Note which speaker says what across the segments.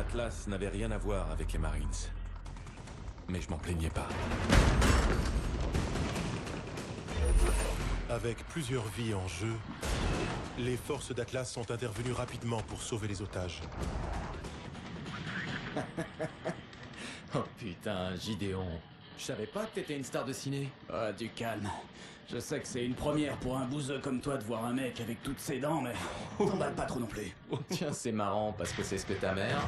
Speaker 1: Atlas n'avait rien à voir avec les Marines. Mais je m'en plaignais pas.
Speaker 2: Avec plusieurs vies en jeu, les forces d'Atlas sont intervenues rapidement pour sauver les otages.
Speaker 3: Oh putain, Gideon. Je savais pas que t'étais une star de ciné.
Speaker 4: Ah, du calme. Je sais que c'est une première pour un bouseux comme toi de voir un mec avec toutes ses dents, mais t'emballe pas trop non plus.
Speaker 3: Oh tiens, c'est marrant parce que c'est ce que ta mère...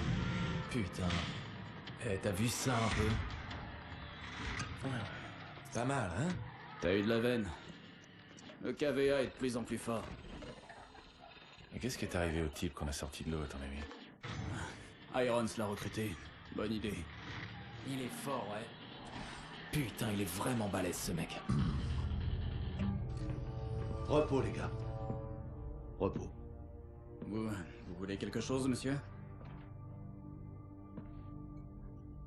Speaker 3: Putain. Eh, t'as vu ça un peu?
Speaker 1: Pas mal, hein?
Speaker 4: T'as eu de la veine. Le KVA est de plus en plus fort.
Speaker 1: Et qu'est-ce qui est arrivé au type qu'on a sorti de l'eau, à ton avis?
Speaker 4: Irons l'a recruté. Bonne idée.
Speaker 3: Il est fort, ouais. Putain, il est vraiment balèze, ce mec.
Speaker 5: Repos, les gars. Repos.
Speaker 4: Vous voulez quelque chose, monsieur?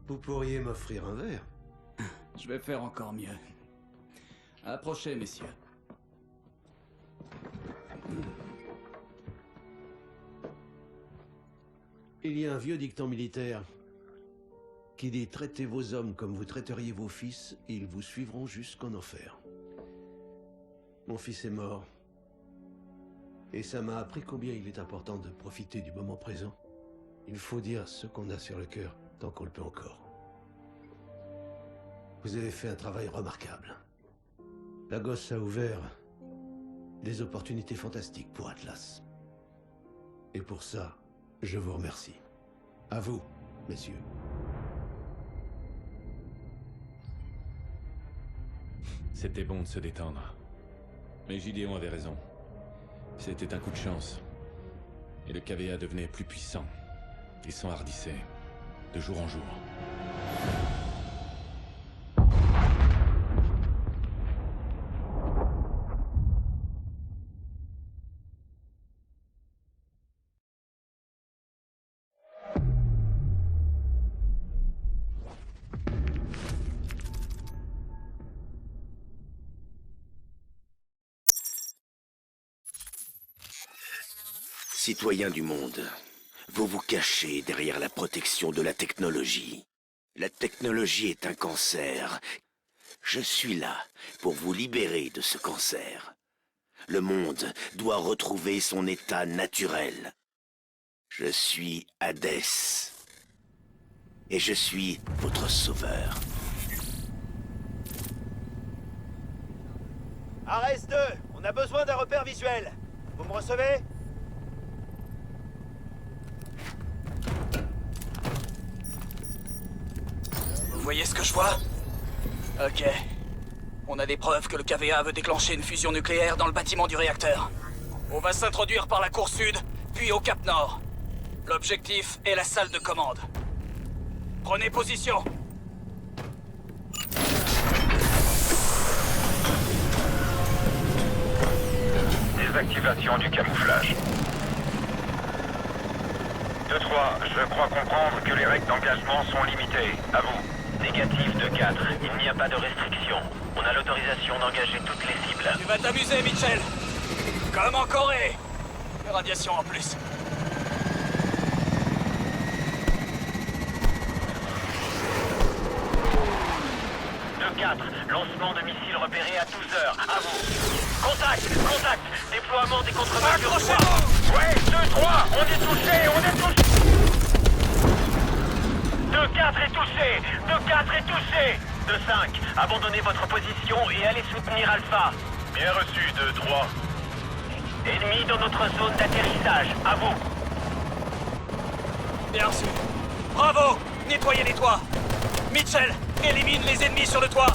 Speaker 5: Vous pourriez m'offrir un verre?
Speaker 4: Je vais faire encore mieux. Approchez, messieurs.
Speaker 5: Il y a un vieux dicton militaire qui dit « Traitez vos hommes comme vous traiteriez vos fils, et ils vous suivront jusqu'en enfer. » Mon fils est mort. Et ça m'a appris combien il est important de profiter du moment présent. Il faut dire ce qu'on a sur le cœur, tant qu'on le peut encore. Vous avez fait un travail remarquable. La gosse a ouvert des opportunités fantastiques pour Atlas. Et pour ça, je vous remercie. À vous, messieurs.
Speaker 1: C'était bon de se détendre. Mais Gideon avait raison. C'était un coup de chance. Et le KVA devenait plus puissant. Il s'enhardissait, de jour en jour.
Speaker 6: Citoyens du monde, vous vous cachez derrière la protection de la technologie. La technologie est un cancer. Je suis là pour vous libérer de ce cancer. Le monde doit retrouver son état naturel. Je suis Hadès. Et je suis votre sauveur.
Speaker 7: Ares 2, on a besoin d'un repère visuel. Vous me recevez?
Speaker 4: Vous voyez ce que je vois? Ok. On a des preuves que le KVA veut déclencher une fusion nucléaire dans le bâtiment du réacteur. On va s'introduire par la cour sud, puis au Cap Nord. L'objectif est la salle de commande. Prenez position.
Speaker 8: Désactivation du camouflage. 2-3, je crois comprendre que les règles d'engagement sont limitées. À vous.
Speaker 9: Négatif de 4. Il n'y a pas de restriction. On a l'autorisation d'engager toutes les cibles.
Speaker 4: Tu vas t'amuser, Mitchell. Comme en Corée. Radiation en plus.
Speaker 9: De 4. Lancement de missiles repéré à 12 heures. À vous. Contact. Déploiement des contre-mesures.
Speaker 4: Accrochez-vous.
Speaker 8: Ouais, 2-3, on est touché.
Speaker 9: 2-4 est touché. 2-4 est touché. 2-5. Abandonnez votre position et allez soutenir Alpha.
Speaker 8: Bien reçu, 2-3.
Speaker 9: Ennemi dans notre zone d'atterrissage. À vous.
Speaker 4: Bien reçu. Bravo. Nettoyez les toits. Mitchell, élimine les ennemis sur le toit.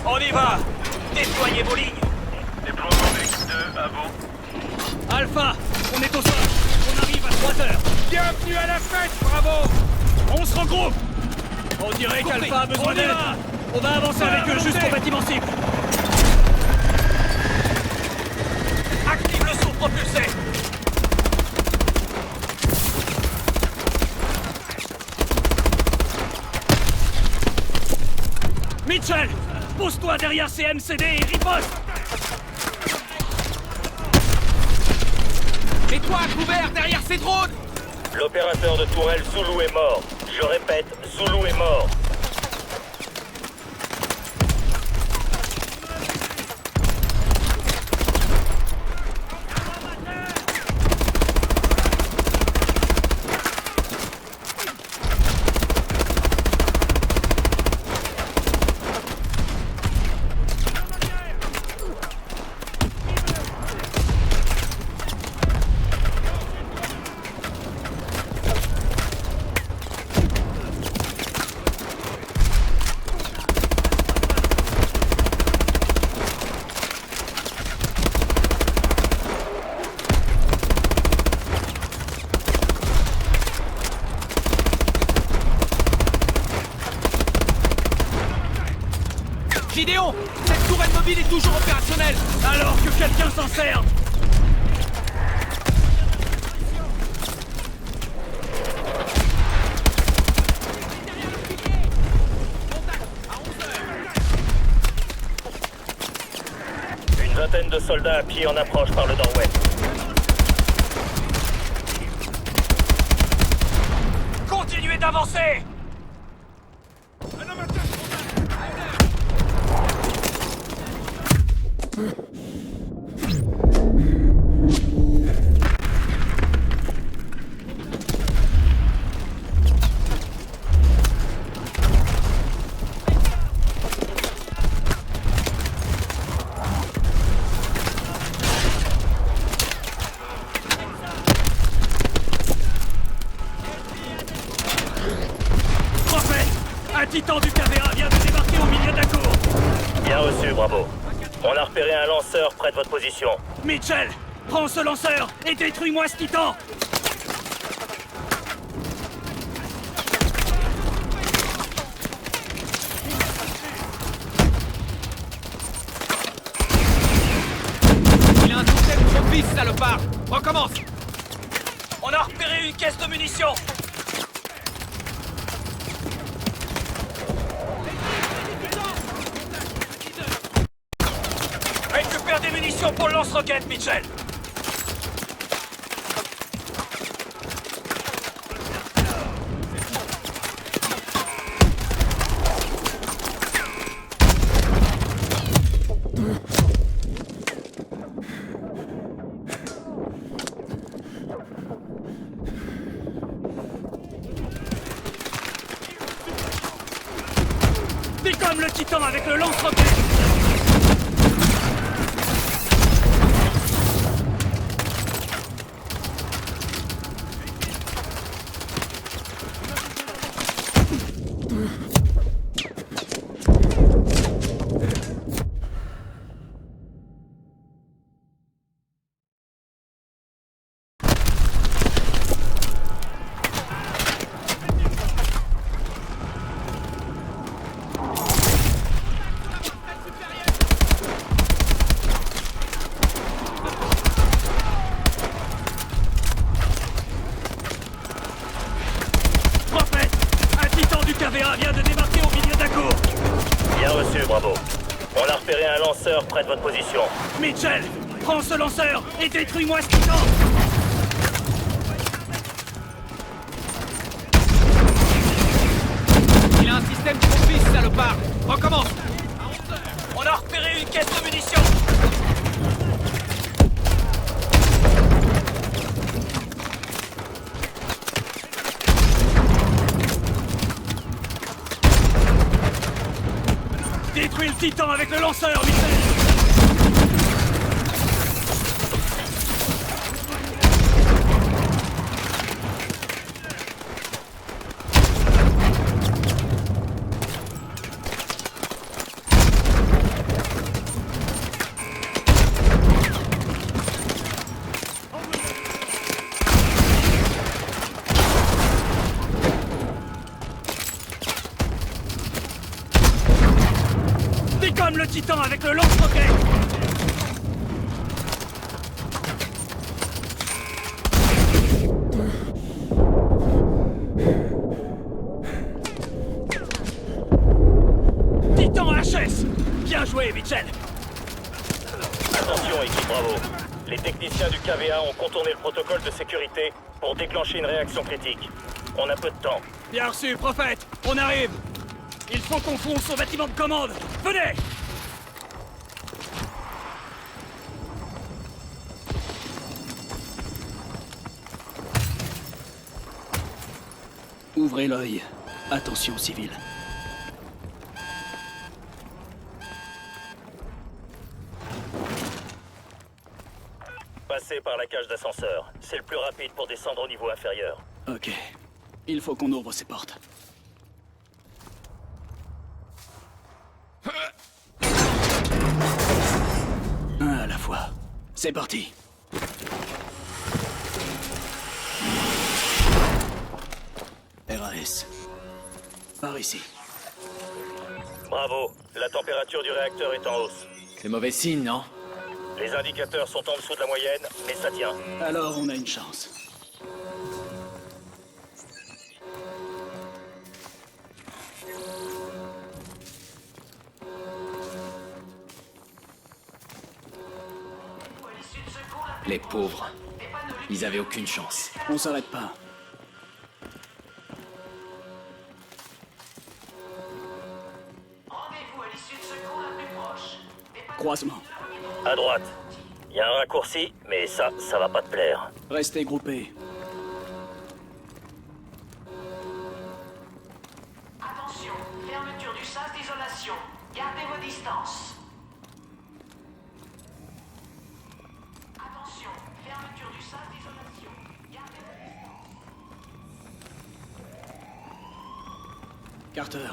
Speaker 4: On y va. Déployez vos lignes.
Speaker 8: Déploiement X2, à vous.
Speaker 4: Alpha, on est au sol. On arrive à 3 heures.
Speaker 8: Bienvenue à la fête, bravo.
Speaker 4: On se regroupe. On dirait qu'Alpha a besoin d'aide. On va avancer avec eux jusqu'au bâtiment cible. Active le saut propulsé. Mitchell, pose-toi derrière ces MCD et riposte. Mets-toi à couvert derrière ces drones.
Speaker 9: L'opérateur de tourelle Zulu est mort. Je répète, Zulu est mort.
Speaker 4: Gideon, cette tourelle mobile est toujours opérationnelle. Alors que quelqu'un s'en serve.
Speaker 9: Une vingtaine de soldats à pied en approche par le nord-ouest.
Speaker 4: Continuez d'avancer. Un titan du KVA vient de débarquer au milieu de la cour.
Speaker 9: Bien reçu, bravo. On a repéré un lanceur près de votre position.
Speaker 4: Mitchell, prends ce lanceur et détruis-moi ce titan. Il a un système propice, salopard. Recommence. On a repéré une caisse de munitions. Récupère des munitions pour le lance-roquette, Mitchell. Décomme le titan avec le lance-roquette. KVA vient de débarquer au milieu de la cour.
Speaker 9: Bien reçu, bravo. On a repéré un lanceur près de votre position.
Speaker 4: Mitchell, prends ce lanceur et détruis-moi ce titan. Il a un système propice, salopard. Recommence. On a repéré une caisse de munitions. Détruis le titan avec le lanceur, Mitchell. Comme le Titan avec le lance-roquette. Titan HS. Bien joué, Mitchell.
Speaker 9: Attention, équipe Bravo. Les techniciens du KVA ont contourné le protocole de sécurité pour déclencher une réaction critique. On a peu de temps.
Speaker 4: Bien reçu, Prophète. On arrive. Il faut qu'on fonce au bâtiment de commande. Venez. Ouvrez l'œil. Attention, civil.
Speaker 9: Passez par la cage d'ascenseur. C'est le plus rapide pour descendre au niveau inférieur.
Speaker 4: Ok. Il faut qu'on ouvre ces portes. Un à la fois. C'est parti. RAS. Par ici.
Speaker 9: Bravo. La température du réacteur est en hausse.
Speaker 3: C'est mauvais signe, non?
Speaker 9: Les indicateurs sont en dessous de la moyenne, mais ça tient.
Speaker 4: Alors on a une chance.
Speaker 3: Les pauvres. Ils avaient aucune chance.
Speaker 4: On s'arrête pas. Croisement.
Speaker 9: À droite. Il y a un raccourci, mais ça va pas te plaire.
Speaker 4: Restez groupés.
Speaker 10: Attention, fermeture du sas d'isolation. Gardez vos distances. Attention, fermeture du sas d'isolation. Gardez vos distances.
Speaker 4: Carter,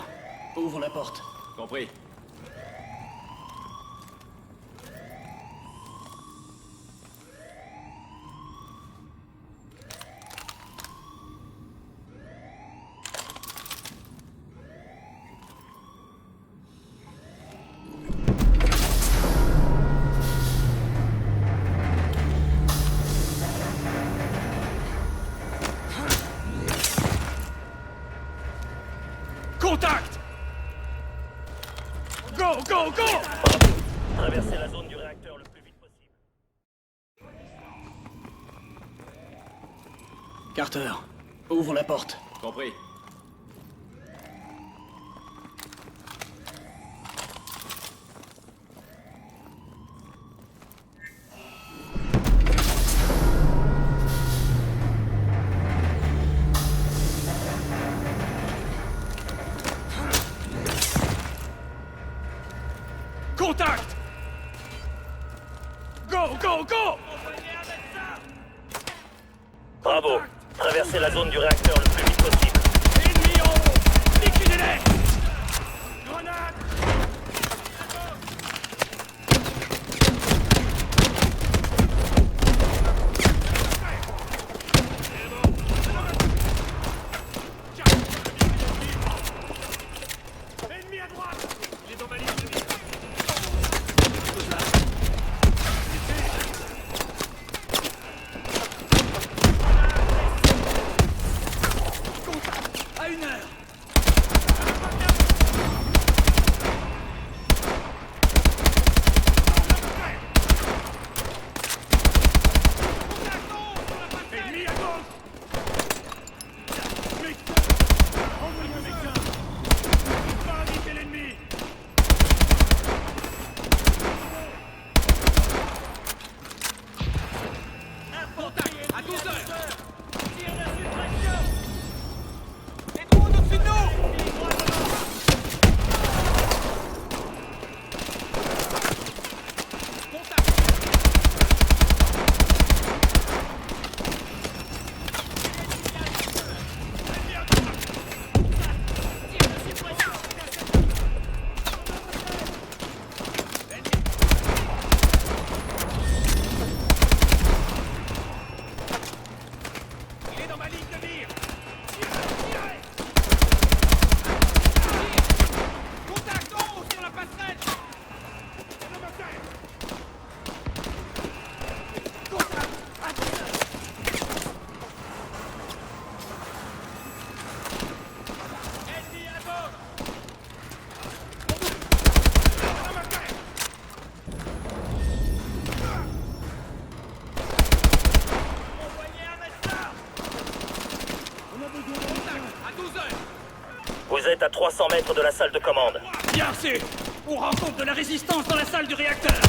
Speaker 4: ouvre la porte.
Speaker 3: Compris.
Speaker 4: Contact! Go, go, go!
Speaker 9: Traversez la zone du réacteur le plus vite possible.
Speaker 4: Carter, ouvre la porte.
Speaker 3: Compris.
Speaker 4: Contact! Go, go, go!
Speaker 9: Bravo. Traversez la zone du réacteur le plus vite possible.
Speaker 4: Ennemis en haut! Liquidez-les! Grenade! Ennemi à droite! Il est dans ma ligne de vie. Contact!
Speaker 9: à 300 mètres de la salle de commande.
Speaker 4: Bien reçu. On rencontre de la résistance dans la salle du réacteur.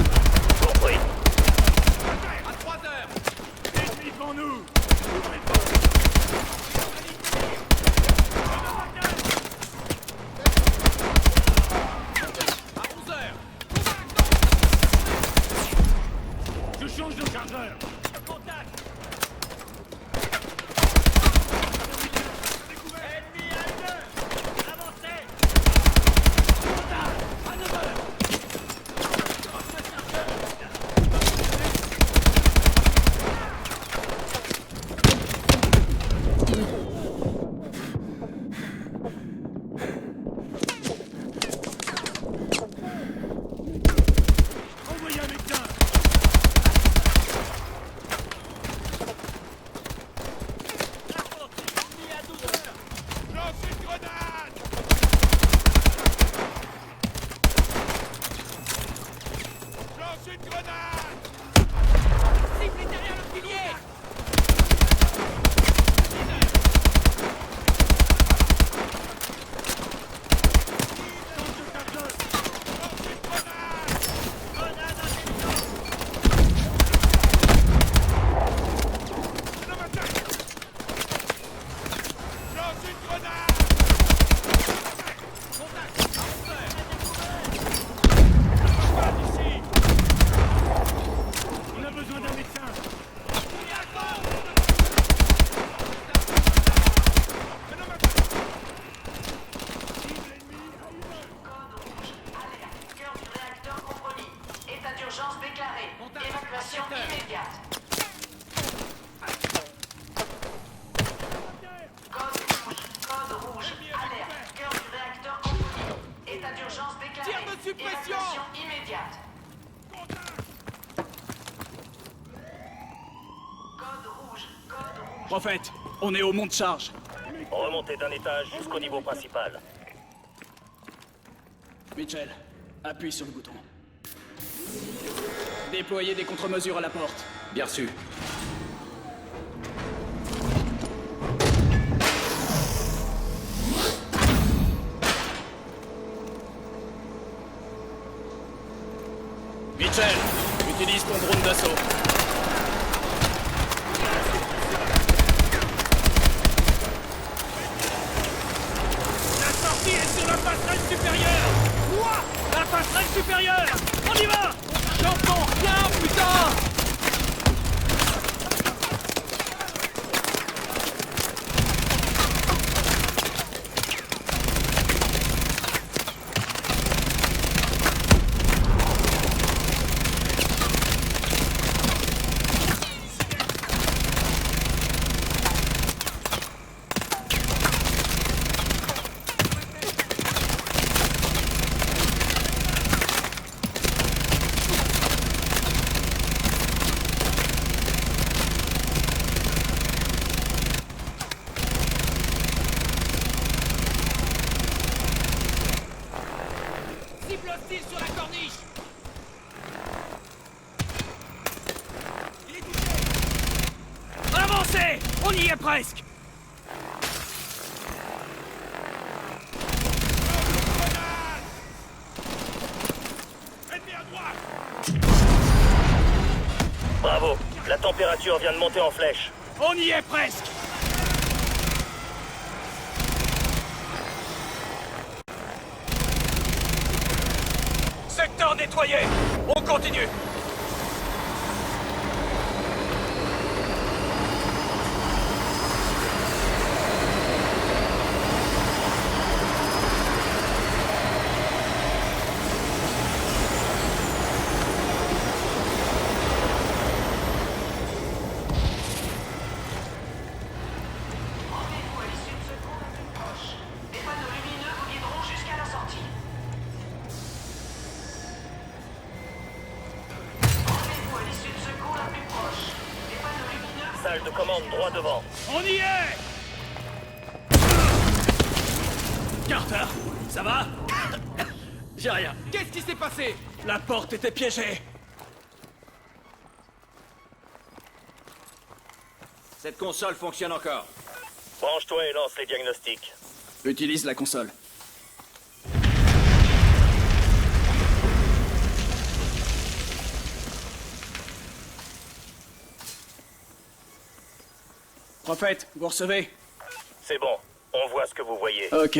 Speaker 9: Compris.
Speaker 4: À 3 heures. Ennemis devant nous. À 11 heures. Je change de chargeur. Contact. Ennemi à 1 heure. Avancez. Contact. À 9 heures. Envoyez un médecin. Ennemi à 12 heures. Lance une grenade. Lance une grenade. Cible derrière le pilier. On a besoin d'un médecin.
Speaker 10: Cœur du réacteur compromis. État d'urgence déclaré. Évacuation immédiate. Code rouge. Alerte. Cœur du réacteur compromis. État d'urgence déclaré.
Speaker 4: Tir de suppression.
Speaker 10: Évacuation immédiate. Code rouge. Code rouge.
Speaker 4: Prophète, on est au mont de charge.
Speaker 9: Remontez d'un étage jusqu'au niveau principal.
Speaker 4: Mitchell, appuie sur le bouton. Déployez des contre-mesures à la porte.
Speaker 3: Bien reçu.
Speaker 4: Mitchell, utilise ton drone d'assaut. La sortie est sur la passerelle supérieure. Quoi? La passerelle supérieure. On y va. J'entends rien, putain. Cible hostile sur la corniche. Il est touché. Avancez. On y est presque.
Speaker 9: Bravo. La température vient de monter en flèche.
Speaker 4: On y est presque. Secteur nettoyé. On continue.
Speaker 10: Rendez-vous à l'issue de secours la plus proche. Des panneaux lumineux vous guideront jusqu'à la sortie. Rendez-vous à l'issue de secours la plus proche. Des panneaux lumineux vous
Speaker 9: Salle de commande droit devant.
Speaker 4: On y est. Carter, ça va? J'ai rien. Qu'est-ce qui s'est passé? La porte était piégée.
Speaker 11: Cette console fonctionne encore.
Speaker 9: Branche-toi et lance les diagnostics.
Speaker 4: Utilise la console. Prophète, vous recevez?
Speaker 9: C'est bon, on voit ce que vous voyez.
Speaker 4: Ok.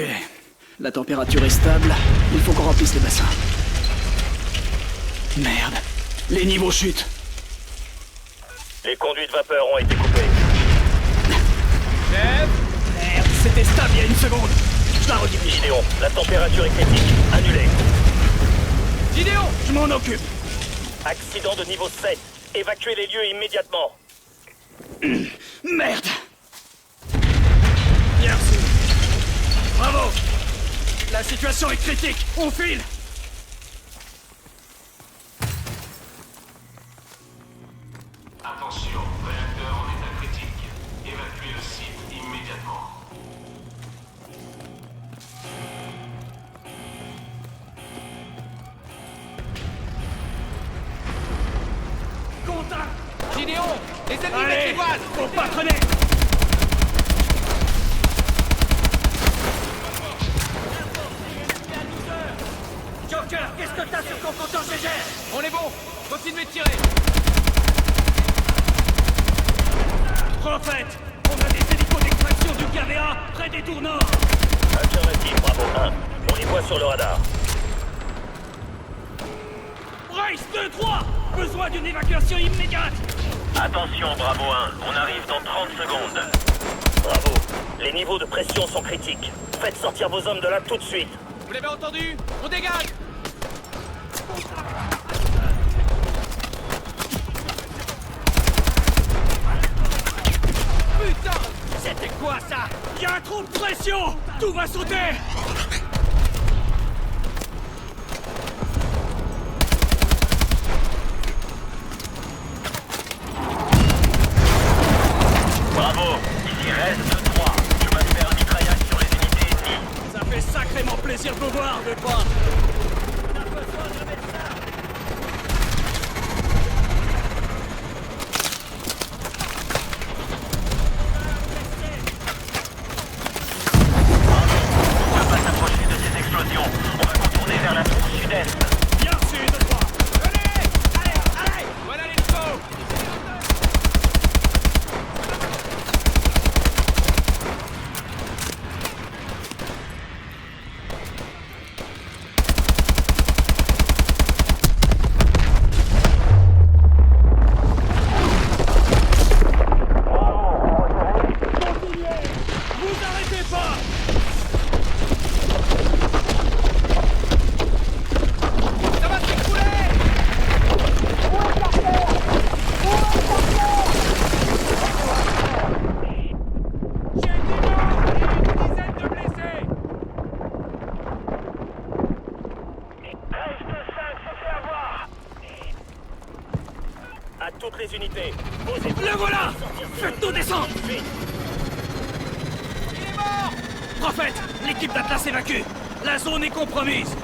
Speaker 4: La température est stable. Il faut qu'on remplisse les bassins. Merde. Les niveaux chutent.
Speaker 9: Les conduits de vapeur ont été coupés.
Speaker 4: Merde, c'était stable il y a une seconde. Je la redirige.
Speaker 9: Gideon, la température est critique. Annulé.
Speaker 4: Gideon, je m'en occupe.
Speaker 9: Accident de niveau 7. Évacuez les lieux immédiatement.
Speaker 4: Merde. Merci. Bravo. La situation est critique. On file.
Speaker 11: Attention, réacteur en état critique. Évacuez le site immédiatement.
Speaker 4: Contact.
Speaker 3: Gideon, les ennemis
Speaker 4: Allez,
Speaker 3: mettent les voiles.
Speaker 4: faut pas traîner. Joker, qu'est-ce que t'as sur ton compteur GG?
Speaker 3: On est bon. Continuez de tirer.
Speaker 4: Prophète, on a des hélicos d'extraction du KVA près des tours nord.
Speaker 9: Affirmatif, Bravo 1. On les voit sur le radar.
Speaker 4: Bryce 2-3, besoin d'une évacuation immédiate.
Speaker 9: Attention, Bravo 1. On arrive dans 30 secondes. Bravo. Les niveaux de pression sont critiques. Faites sortir vos hommes de là tout de suite.
Speaker 3: Vous l'avez entendu? On dégage.
Speaker 4: Putain, c'était quoi ça? Y a un trou de pression. Tout va sauter.
Speaker 9: Bravo. Ici reste 3. Je vais faire un mitraillage sur les unités ennemies.
Speaker 4: Ça fait sacrément plaisir de vous voir, veux pas? On a besoin de médecin.
Speaker 9: On ne peut pas s'approcher de ces explosions. On va contourner vers la tour sud-est.
Speaker 4: Bien sûr, de droit. Allez.
Speaker 3: Voilà les chevaux.
Speaker 4: Vous arrêtez pas.
Speaker 3: Ça va s'écrouler.
Speaker 4: J'ai des morts et une dizaine de blessés.
Speaker 9: Reste 5, se fait avoir. À toutes les unités. Posez-vous.
Speaker 4: Le voilà. Faites-nous descendre.
Speaker 9: Vite.
Speaker 4: Prophète, l'équipe d'Atlas évacue. La zone est compromise.